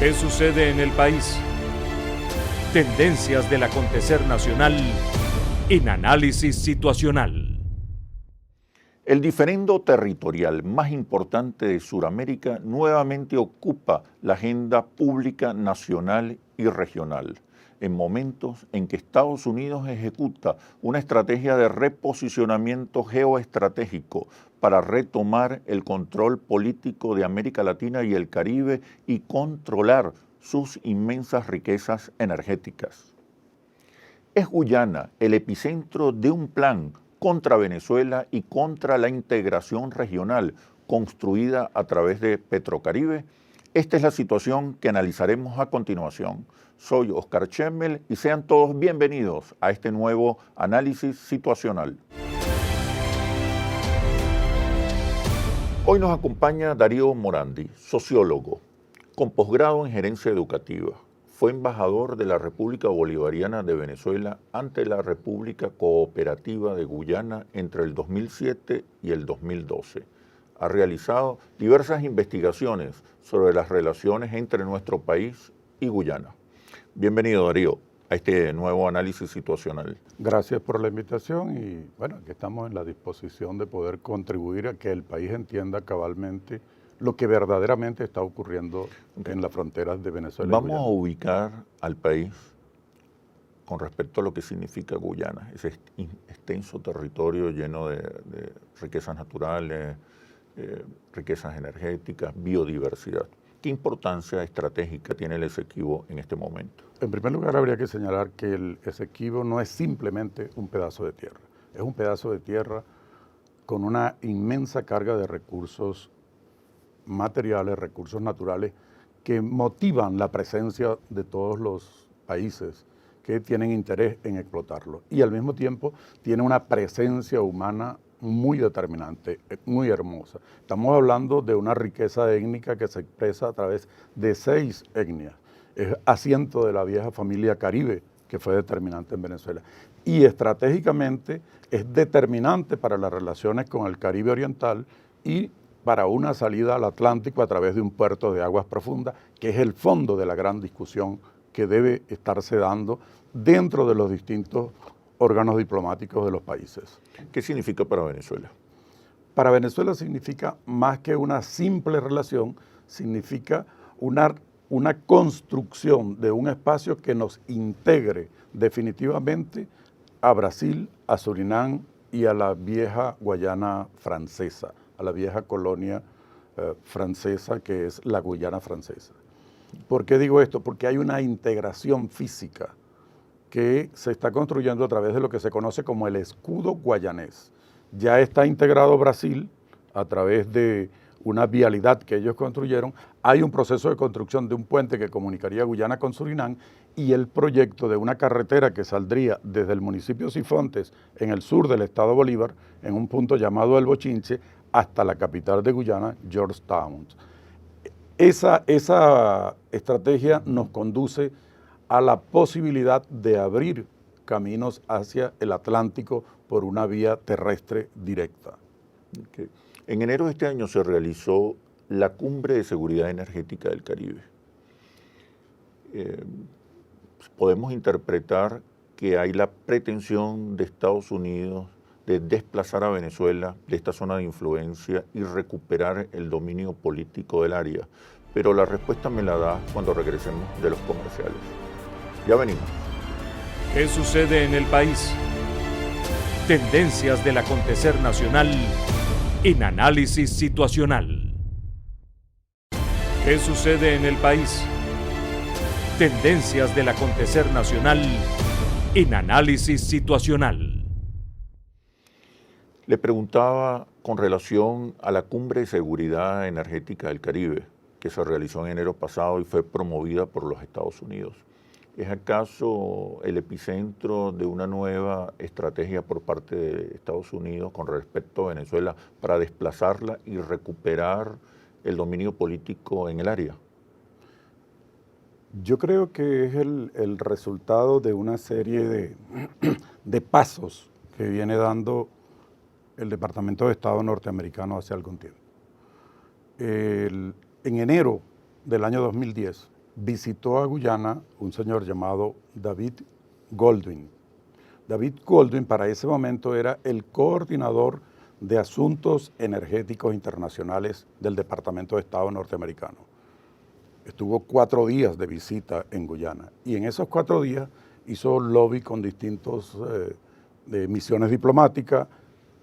¿Qué sucede en el país? Tendencias del acontecer nacional en análisis situacional. El diferendo territorial más importante de Sudamérica nuevamente ocupa la agenda pública nacional y regional, en momentos en que Estados Unidos ejecuta una estrategia de reposicionamiento geoestratégico para retomar el control político de América Latina y el Caribe y controlar sus inmensas riquezas energéticas. Es Guyana el epicentro de un plan contra Venezuela y contra la integración regional construida a través de Petrocaribe. Esta es la situación que analizaremos a continuación. Soy Oscar Chemmel y sean todos bienvenidos a este nuevo análisis situacional. Hoy nos acompaña Darío Morandi, sociólogo, con posgrado en gerencia educativa. Fue embajador de la República Bolivariana de Venezuela ante la República Cooperativa de Guyana entre el 2007 y el 2012. Ha realizado diversas investigaciones sobre las relaciones entre nuestro país y Guyana. Bienvenido, Darío, a este nuevo análisis situacional. Gracias por la invitación y bueno, aquí estamos en la disposición de poder contribuir a que el país entienda cabalmente lo que verdaderamente está ocurriendo en las fronteras de Venezuela. Vamos a ubicar al país con respecto a lo que significa Guyana, ese extenso territorio lleno de riquezas naturales, riquezas energéticas, biodiversidad. ¿Qué importancia estratégica tiene el Esequibo en este momento? En primer lugar, habría que señalar que el Esequibo no es simplemente un pedazo de tierra, es un pedazo de tierra con una inmensa carga de recursos materiales, recursos naturales que motivan la presencia de todos los países que tienen interés en explotarlo. Y al mismo tiempo tiene una presencia humana muy determinante, muy hermosa. Estamos hablando de una riqueza étnica que se expresa a través de 6 etnias. Es asiento de la vieja familia Caribe, que fue determinante en Venezuela. Y estratégicamente es determinante para las relaciones con el Caribe Oriental y para una salida al Atlántico a través de un puerto de aguas profundas, que es el fondo de la gran discusión que debe estarse dando dentro de los distintos órganos diplomáticos de los países. ¿Qué significa para Venezuela? Para Venezuela significa más que una simple relación, significa una construcción de un espacio que nos integre definitivamente a Brasil, a Surinam y a la vieja Guayana francesa, a la vieja colonia francesa que es la Guyana francesa. ¿Por qué digo esto? Porque hay una integración física que se está construyendo a través de lo que se conoce como el escudo guayanés. Ya está integrado Brasil a través de una vialidad que ellos construyeron. Hay un proceso de construcción de un puente que comunicaría Guyana con Surinam y el proyecto de una carretera que saldría desde el municipio Sifontes, en el sur del estado Bolívar, en un punto llamado El Bochinche, hasta la capital de Guyana, Georgetown. Esa estrategia nos conduce a la posibilidad de abrir caminos hacia el Atlántico por una vía terrestre directa. Okay. En enero de este año se realizó la Cumbre de Seguridad Energética del Caribe. Podemos interpretar que hay la pretensión de Estados Unidos de desplazar a Venezuela de esta zona de influencia y recuperar el dominio político del área. Pero la respuesta me la da cuando regresemos de los comerciales. Ya venimos. ¿Qué sucede en el país? Tendencias del acontecer nacional en análisis situacional. ¿Qué sucede en el país? Tendencias del acontecer nacional en análisis situacional. Le preguntaba con relación a la Cumbre de Seguridad Energética del Caribe, que se realizó en enero pasado y fue promovida por los Estados Unidos. ¿Es acaso el epicentro de una nueva estrategia por parte de Estados Unidos con respecto a Venezuela para desplazarla y recuperar el dominio político en el área? Yo creo que es el resultado de una serie de pasos que viene dando el Departamento de Estado norteamericano hace algún tiempo. En enero del año 2010, visitó a Guyana un señor llamado David Goldwyn. David Goldwyn para ese momento era el coordinador de asuntos energéticos internacionales del Departamento de Estado norteamericano. Estuvo 4 días de visita en Guyana y en esos 4 días hizo lobby con distintos misiones diplomáticas,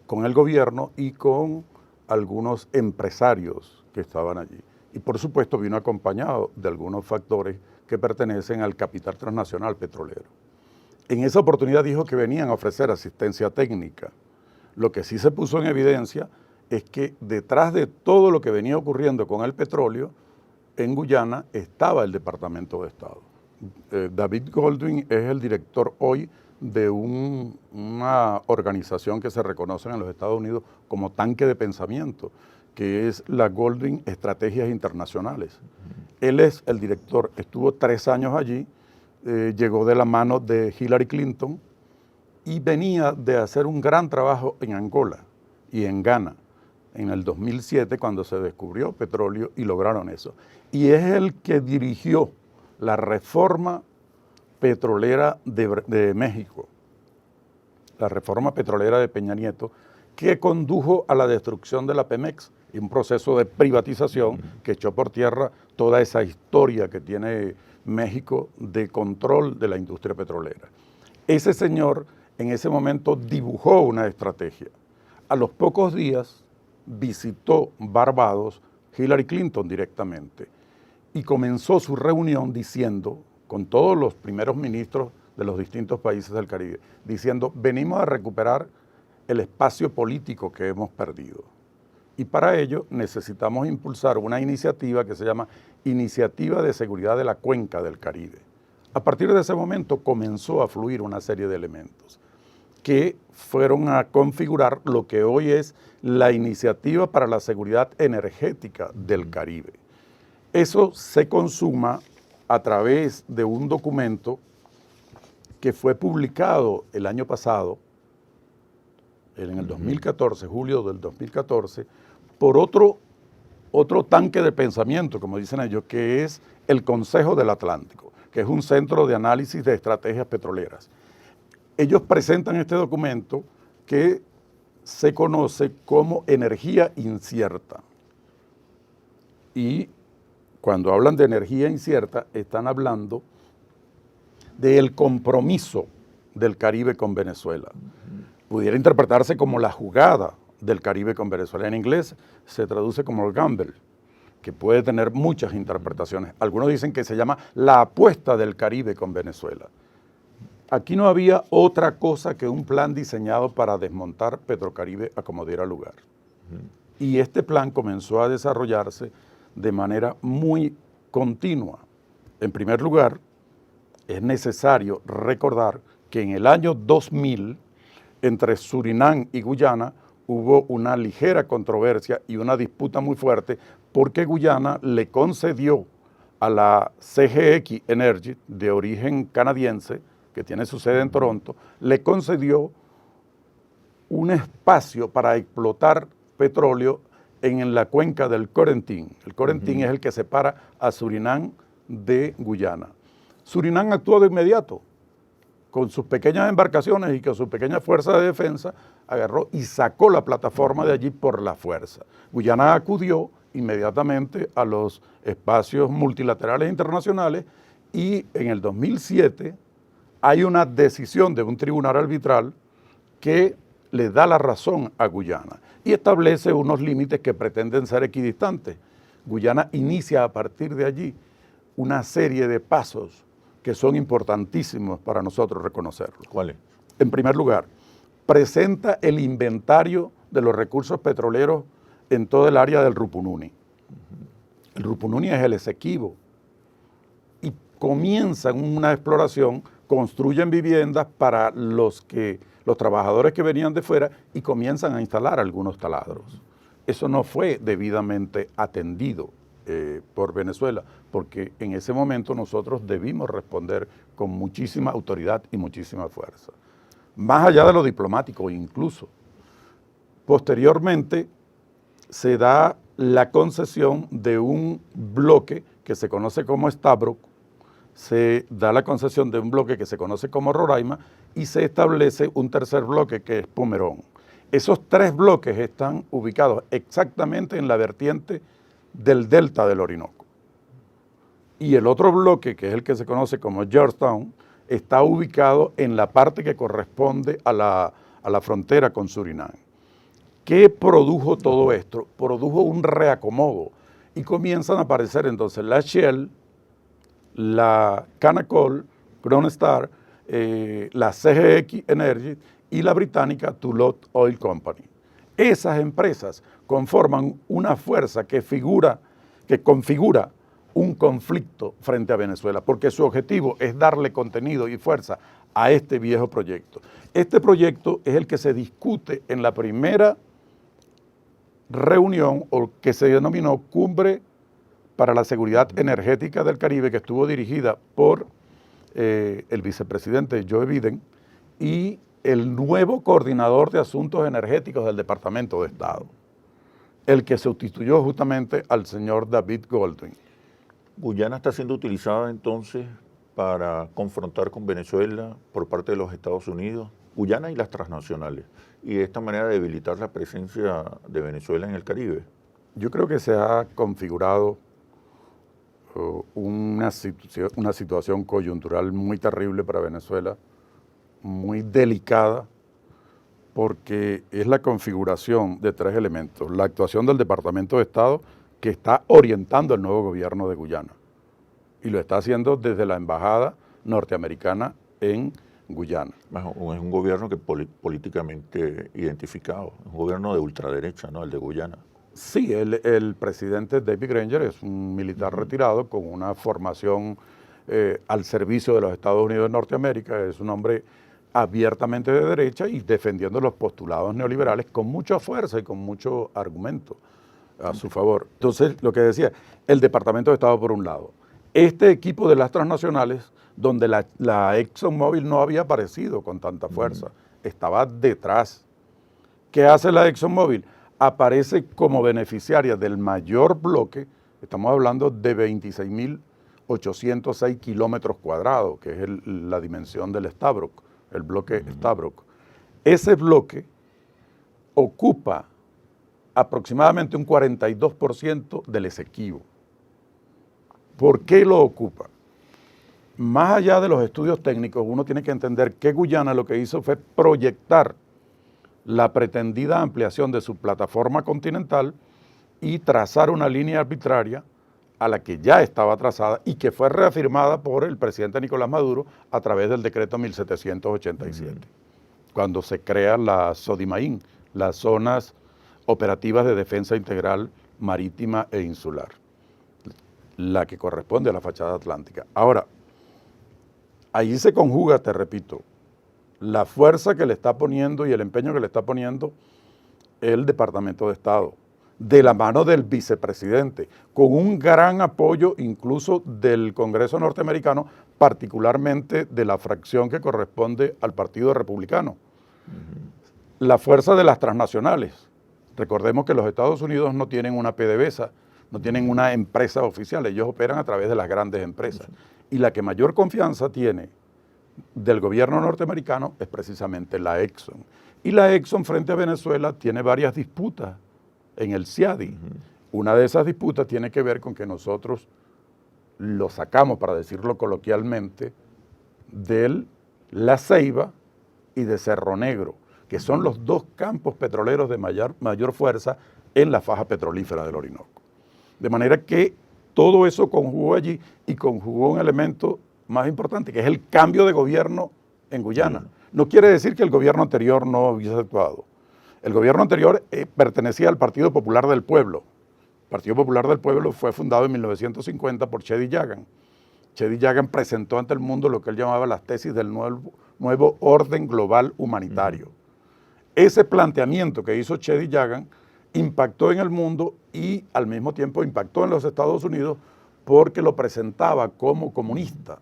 con el gobierno y con algunos empresarios que estaban allí. Y por supuesto vino acompañado de algunos factores que pertenecen al capital transnacional petrolero. En esa oportunidad dijo que venían a ofrecer asistencia técnica. Lo que sí se puso en evidencia es que detrás de todo lo que venía ocurriendo con el petróleo, en Guyana estaba el Departamento de Estado. David Goldwyn es el director hoy de una organización que se reconoce en los Estados Unidos como tanque de pensamiento, que es la Goldwyn Estrategias Internacionales. Él es el director, estuvo 3 años allí, llegó de la mano de Hillary Clinton y venía de hacer un gran trabajo en Angola y en Ghana en el 2007 cuando se descubrió petróleo y lograron eso. Y es el que dirigió la reforma petrolera de México, la reforma petrolera de Peña Nieto, que condujo a la destrucción de la Pemex y un proceso de privatización que echó por tierra toda esa historia que tiene México de control de la industria petrolera. Ese señor en ese momento dibujó una estrategia. A los pocos días visitó Barbados Hillary Clinton directamente y comenzó su reunión diciendo, con todos los primeros ministros de los distintos países del Caribe, diciendo, venimos a recuperar el espacio político que hemos perdido. Y para ello necesitamos impulsar una iniciativa que se llama Iniciativa de Seguridad de la Cuenca del Caribe. A partir de ese momento comenzó a fluir una serie de elementos que fueron a configurar lo que hoy es la Iniciativa para la Seguridad Energética del Caribe. Eso se consuma a través de un documento que fue publicado el año pasado, en el 2014, julio del 2014, por otro tanque de pensamiento, como dicen ellos, que es el Consejo del Atlántico, que es un centro de análisis de estrategias petroleras. Ellos presentan este documento que se conoce como energía incierta. Y cuando hablan de energía incierta, están hablando del compromiso del Caribe con Venezuela. Pudiera interpretarse como la jugada del Caribe con Venezuela. En inglés se traduce como el gamble, que puede tener muchas interpretaciones. Algunos dicen que se llama la apuesta del Caribe con Venezuela. Aquí no había otra cosa que un plan diseñado para desmontar Petrocaribe a como diera lugar. Y este plan comenzó a desarrollarse de manera muy continua. En primer lugar, es necesario recordar que en el año 2000, entre Surinam y Guyana, hubo una ligera controversia y una disputa muy fuerte porque Guyana le concedió a la CGX Energy, de origen canadiense, que tiene su sede en Toronto, le concedió un espacio para explotar petróleo en la cuenca del Corentín. El Corentín es el que separa a Surinam de Guyana. Surinam actuó de inmediato, con sus pequeñas embarcaciones y con su pequeña fuerza de defensa, agarró y sacó la plataforma de allí por la fuerza. Guyana acudió inmediatamente a los espacios multilaterales internacionales y en el 2007 hay una decisión de un tribunal arbitral que le da la razón a Guyana y establece unos límites que pretenden ser equidistantes. Guyana inicia a partir de allí una serie de pasos que son importantísimos para nosotros reconocerlos. ¿Cuáles? En primer lugar, presenta el inventario de los recursos petroleros en todo el área del Rupununi. El Rupununi es el Esequibo y comienzan una exploración, construyen viviendas para los trabajadores que venían de fuera y comienzan a instalar algunos taladros. Eso no fue debidamente atendido por Venezuela, porque en ese momento nosotros debimos responder con muchísima autoridad y muchísima fuerza. Más allá de lo diplomático incluso. Posteriormente se da la concesión de un bloque que se conoce como Stabroek, se da la concesión de un bloque que se conoce como Roraima y se establece un tercer bloque que es Pomerón. Esos 3 bloques están ubicados exactamente en la vertiente del delta del Orinoco. Y el otro bloque, que es el que se conoce como Georgetown, está ubicado en la parte que corresponde a la frontera con Surinam. ¿Qué produjo todo esto? Produjo un reacomodo y comienzan a aparecer entonces la Shell, la Canacol, Kronostar, la CGX Energy y la británica Tullow Oil Company. Esas empresas conforman una fuerza que configura un conflicto frente a Venezuela, porque su objetivo es darle contenido y fuerza a este viejo proyecto. Este proyecto es el que se discute en la primera reunión, o que se denominó Cumbre para la Seguridad Energética del Caribe, que estuvo dirigida por el vicepresidente Joe Biden y el nuevo coordinador de asuntos energéticos del Departamento de Estado, el que sustituyó justamente al señor David Goldwyn. Guyana está siendo utilizada entonces para confrontar con Venezuela por parte de los Estados Unidos, Guyana y las transnacionales, y de esta manera debilitar la presencia de Venezuela en el Caribe. Yo creo que se ha configurado una situación coyuntural muy terrible para Venezuela, muy delicada, porque es la configuración de 3 elementos. La actuación del Departamento de Estado, que está orientando el nuevo gobierno de Guyana, y lo está haciendo desde la embajada norteamericana en Guyana. Es un gobierno que políticamente identificado, un gobierno de ultraderecha, ¿no? El de Guyana. Sí, el presidente David Granger es un militar retirado con una formación al servicio de los Estados Unidos de Norteamérica, es un hombre abiertamente de derecha y defendiendo los postulados neoliberales con mucha fuerza y con mucho argumento a su favor. Entonces, lo que decía, el Departamento de Estado por un lado, este equipo de las transnacionales, donde la ExxonMobil no había aparecido con tanta fuerza, estaba detrás. ¿Qué hace la ExxonMobil? Aparece como beneficiaria del mayor bloque, estamos hablando de 26.806 kilómetros cuadrados, que es la dimensión del Stabroek, el bloque Stabroek. Ese bloque ocupa aproximadamente un 42% del Esequibo. ¿Por qué lo ocupa? Más allá de los estudios técnicos, uno tiene que entender que Guyana lo que hizo fue proyectar la pretendida ampliación de su plataforma continental y trazar una línea arbitraria a la que ya estaba trazada y que fue reafirmada por el presidente Nicolás Maduro a través del decreto 1787, cuando se crea la SODIMAIN, las Zonas Operativas de Defensa Integral Marítima e Insular, la que corresponde a la fachada atlántica. Ahora, ahí se conjuga, te repito, la fuerza que le está poniendo y el empeño que le está poniendo el Departamento de Estado, de la mano del vicepresidente, con un gran apoyo incluso del Congreso norteamericano, particularmente de la fracción que corresponde al Partido Republicano. La fuerza de las transnacionales. Recordemos que los Estados Unidos no tienen una PDVSA, no tienen una empresa oficial, ellos operan a través de las grandes empresas. Y la que mayor confianza tiene del gobierno norteamericano es precisamente la Exxon. Y la Exxon frente a Venezuela tiene varias disputas en el CIADI. Una de esas disputas tiene que ver con que nosotros lo sacamos, para decirlo coloquialmente, de La Ceiba y de Cerro Negro, que son los 2 campos petroleros de mayor fuerza en la faja petrolífera del Orinoco. De manera que todo eso conjugó allí y conjugó un elemento más importante, que es el cambio de gobierno en Guyana. No quiere decir que el gobierno anterior no hubiese actuado. El gobierno anterior pertenecía al Partido Popular del Pueblo. El Partido Popular del Pueblo fue fundado en 1950 por Cheddi Jagan. Cheddi Jagan presentó ante el mundo lo que él llamaba las tesis del nuevo orden global humanitario. Ese planteamiento que hizo Cheddi Jagan impactó en el mundo y al mismo tiempo impactó en los Estados Unidos porque lo presentaba como comunista.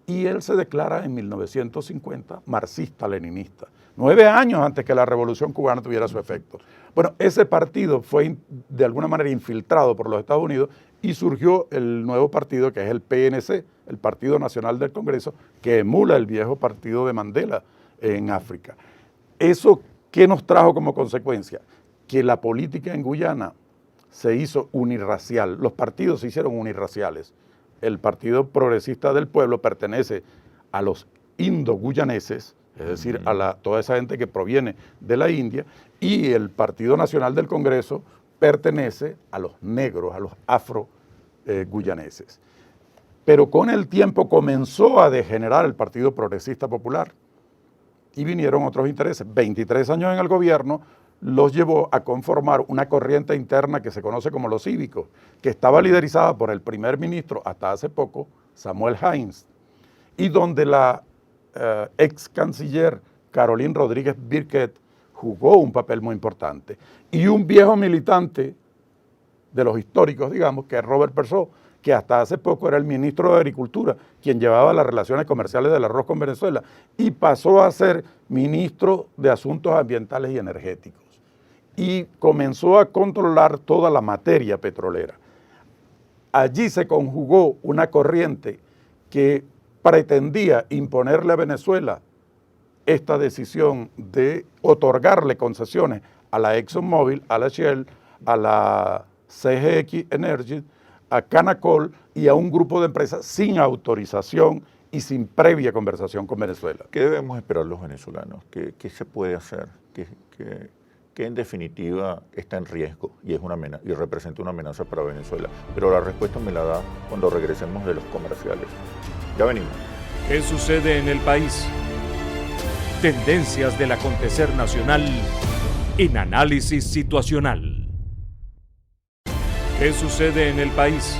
Y él se declara en 1950 marxista-leninista, 9 años antes que la Revolución Cubana tuviera su efecto. Bueno, ese partido fue de alguna manera infiltrado por los Estados Unidos y surgió el nuevo partido que es el PNC, el Partido Nacional del Congreso, que emula el viejo partido de Mandela en África. ¿Eso qué nos trajo como consecuencia? Que la política en Guyana se hizo unirracial, los partidos se hicieron unirraciales. El Partido Progresista del Pueblo pertenece a los indo-guyaneses, es decir, a toda esa gente que proviene de la India, y el Partido Nacional del Congreso pertenece a los negros, a los afro-guyaneses. Pero con el tiempo comenzó a degenerar el Partido Progresista Popular y vinieron otros intereses. 23 años en el gobierno los llevó a conformar una corriente interna que se conoce como los cívicos, que estaba liderizada por el primer ministro hasta hace poco, Samuel Hines, y donde la ex canciller Caroline Rodríguez Birquet jugó un papel muy importante. Y un viejo militante de los históricos, digamos, que es Robert Persaud, que hasta hace poco era el ministro de Agricultura, quien llevaba las relaciones comerciales del arroz con Venezuela, y pasó a ser ministro de Asuntos Ambientales y Energéticos. Y comenzó a controlar toda la materia petrolera. Allí se conjugó una corriente que pretendía imponerle a Venezuela esta decisión de otorgarle concesiones a la ExxonMobil, a la Shell, a la CGX Energy, a Canacol y a un grupo de empresas sin autorización y sin previa conversación con Venezuela. ¿Qué debemos esperar los venezolanos? ¿Qué se puede hacer? ¿Qué en definitiva está en riesgo y representa una amenaza para Venezuela? Pero la respuesta me la da cuando regresemos de los comerciales. Ya venimos. ¿Qué sucede en el país? Tendencias del acontecer nacional en Análisis Situacional. ¿Qué sucede en el país?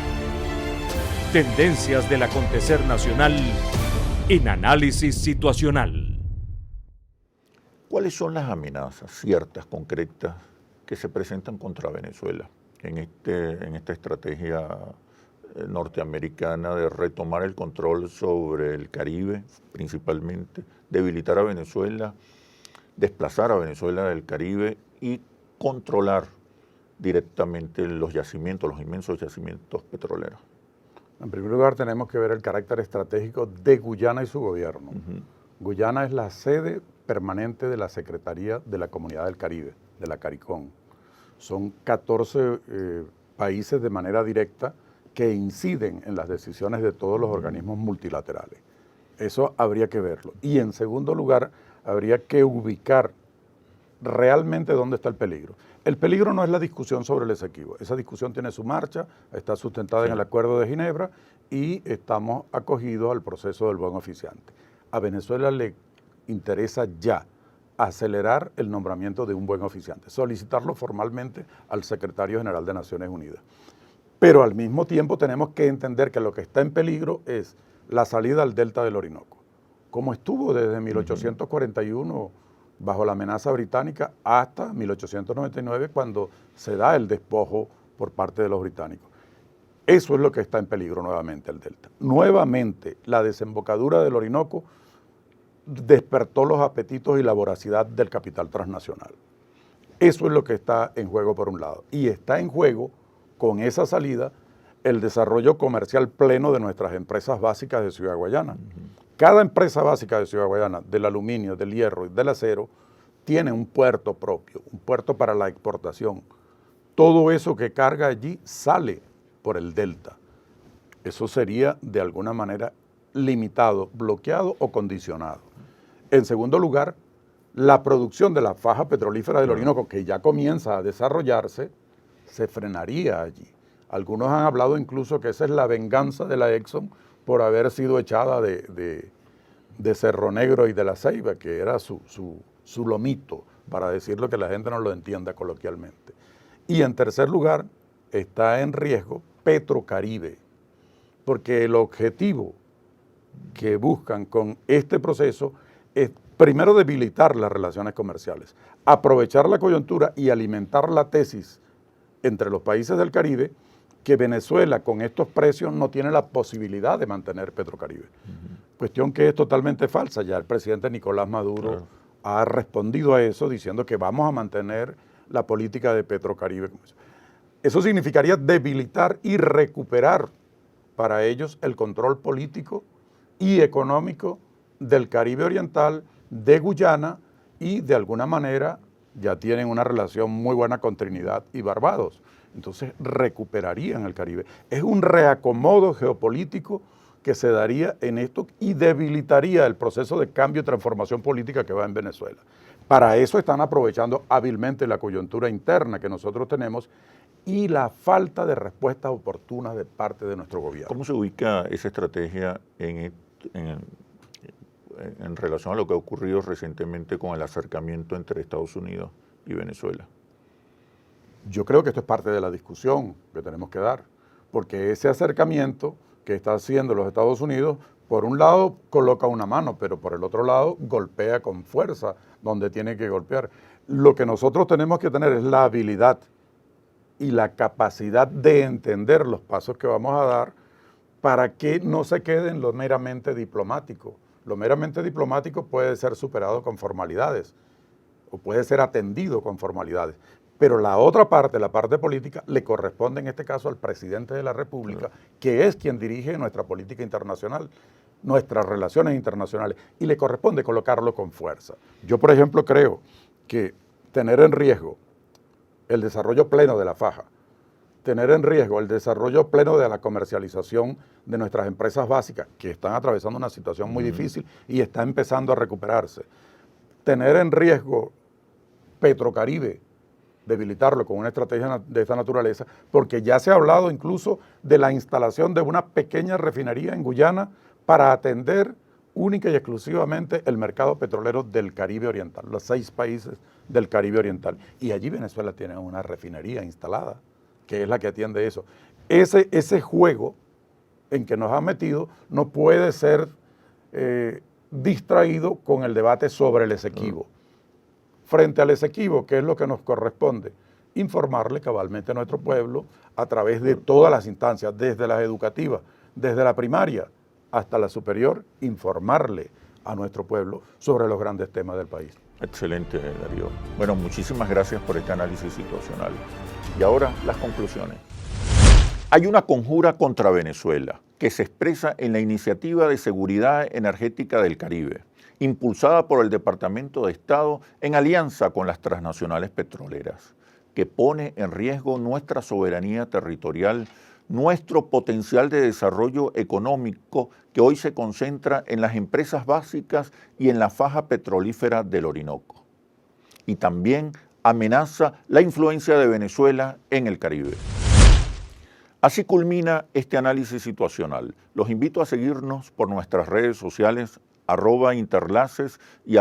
Tendencias del acontecer nacional en Análisis Situacional. ¿Cuáles son las amenazas ciertas, concretas, que se presentan contra Venezuela en esta estrategia norteamericana de retomar el control sobre el Caribe, principalmente, debilitar a Venezuela, desplazar a Venezuela del Caribe y controlar directamente los yacimientos, los inmensos yacimientos petroleros? En primer lugar, tenemos que ver el carácter estratégico de Guyana y su gobierno. Guyana es la sede permanente de la Secretaría de la Comunidad del Caribe, de la CARICOM. Son 14 países de manera directa que inciden en las decisiones de todos los organismos multilaterales. Eso habría que verlo. Y en segundo lugar, habría que ubicar realmente dónde está el peligro. El peligro no es la discusión sobre el Esequibo. Esa discusión tiene su marcha, está sustentada en el Acuerdo de Ginebra y estamos acogidos al proceso del buen oficiante. A Venezuela le interesa ya acelerar el nombramiento de un buen oficiante, solicitarlo formalmente al secretario general de Naciones Unidas. Pero al mismo tiempo tenemos que entender que lo que está en peligro es la salida al delta del Orinoco, como estuvo desde 1841 bajo la amenaza británica hasta 1899 cuando se da el despojo por parte de los británicos. Eso es lo que está en peligro nuevamente, el delta. Nuevamente la desembocadura del Orinoco despertó los apetitos y la voracidad del capital transnacional. Eso es lo que está en juego por un lado. Y está en juego, con esa salida, el desarrollo comercial pleno de nuestras empresas básicas de Ciudad Guayana. Cada empresa básica de Ciudad Guayana, del aluminio, del hierro y del acero, tiene un puerto propio, un puerto para la exportación. Todo eso que carga allí sale por el delta. Eso sería de alguna manera limitado, bloqueado o condicionado. En segundo lugar, la producción de la faja petrolífera del Orinoco, que ya comienza a desarrollarse, se frenaría allí. Algunos han hablado incluso que esa es la venganza de la Exxon por haber sido echada de Cerro Negro y de La Ceiba, que era su lomito, para decirlo que la gente no lo entienda coloquialmente. Y en tercer lugar, está en riesgo Petrocaribe, porque el objetivo que buscan con este proceso es primero debilitar las relaciones comerciales, aprovechar la coyuntura y alimentar la tesis entre los países del Caribe que Venezuela con estos precios no tiene la posibilidad de mantener Petrocaribe. Cuestión que es totalmente falsa. Ya el presidente Nicolás Maduro ha respondido a eso diciendo que vamos a mantener la política de Petrocaribe. Eso significaría debilitar y recuperar para ellos el control político y económico del Caribe Oriental, de Guyana, y de alguna manera ya tienen una relación muy buena con Trinidad y Barbados. Entonces recuperarían el Caribe. Es un reacomodo geopolítico que se daría en esto y debilitaría el proceso de cambio y transformación política que va en Venezuela. Para eso están aprovechando hábilmente la coyuntura interna que nosotros tenemos y la falta de respuestas oportunas de parte de nuestro gobierno. ¿Cómo se ubica esa estrategia en relación a lo que ha ocurrido recientemente con el acercamiento entre Estados Unidos y Venezuela? Yo creo que esto es parte de la discusión que tenemos que dar, porque ese acercamiento que está haciendo los Estados Unidos, por un lado coloca una mano, pero por el otro lado golpea con fuerza donde tiene que golpear. Lo que nosotros tenemos que tener es la habilidad y la capacidad de entender los pasos que vamos a dar para que no se quede en lo meramente diplomático. Lo meramente diplomático puede ser superado con formalidades o puede ser atendido con formalidades. Pero la otra parte, la parte política, le corresponde en este caso al presidente de la República, que es quien dirige nuestra política internacional, nuestras relaciones internacionales, y le corresponde colocarlo con fuerza. Yo, por ejemplo, creo que tener en riesgo el desarrollo pleno de la faja, tener en riesgo el desarrollo pleno de la comercialización de nuestras empresas básicas, que están atravesando una situación muy difícil y está empezando a recuperarse, tener en riesgo Petrocaribe, debilitarlo con una estrategia de esta naturaleza, porque ya se ha hablado incluso de la instalación de una pequeña refinería en Guyana para atender única y exclusivamente el mercado petrolero del Caribe Oriental, los 6 países del Caribe Oriental. Y allí Venezuela tiene una refinería instalada, que es la que atiende eso. Ese juego en que nos ha metido no puede ser distraído con el debate sobre el Esequibo. Frente al Esequibo, ¿qué es lo que nos corresponde? Informarle cabalmente a nuestro pueblo a través de todas las instancias, desde las educativas, desde la primaria hasta la superior, informarle a nuestro pueblo sobre los grandes temas del país. Excelente, Darío. Bueno, muchísimas gracias por este análisis situacional. Y ahora las conclusiones. Hay una conjura contra Venezuela que se expresa en la Iniciativa de Seguridad Energética del Caribe, impulsada por el Departamento de Estado en alianza con las transnacionales petroleras, que pone en riesgo nuestra soberanía territorial, nuestro potencial de desarrollo económico que hoy se concentra en las empresas básicas y en la faja petrolífera del Orinoco. Y también amenaza la influencia de Venezuela en el Caribe. Así culmina este análisis situacional. Los invito a seguirnos por nuestras redes sociales @interlaces y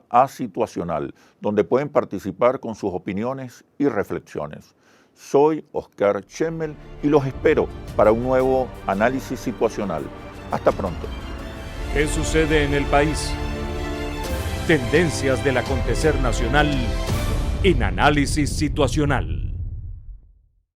@asituacional, donde pueden participar con sus opiniones y reflexiones. Soy Oscar Chemmel y los espero para un nuevo análisis situacional. Hasta pronto. ¿Qué sucede en el país? Tendencias del acontecer nacional en Análisis Situacional.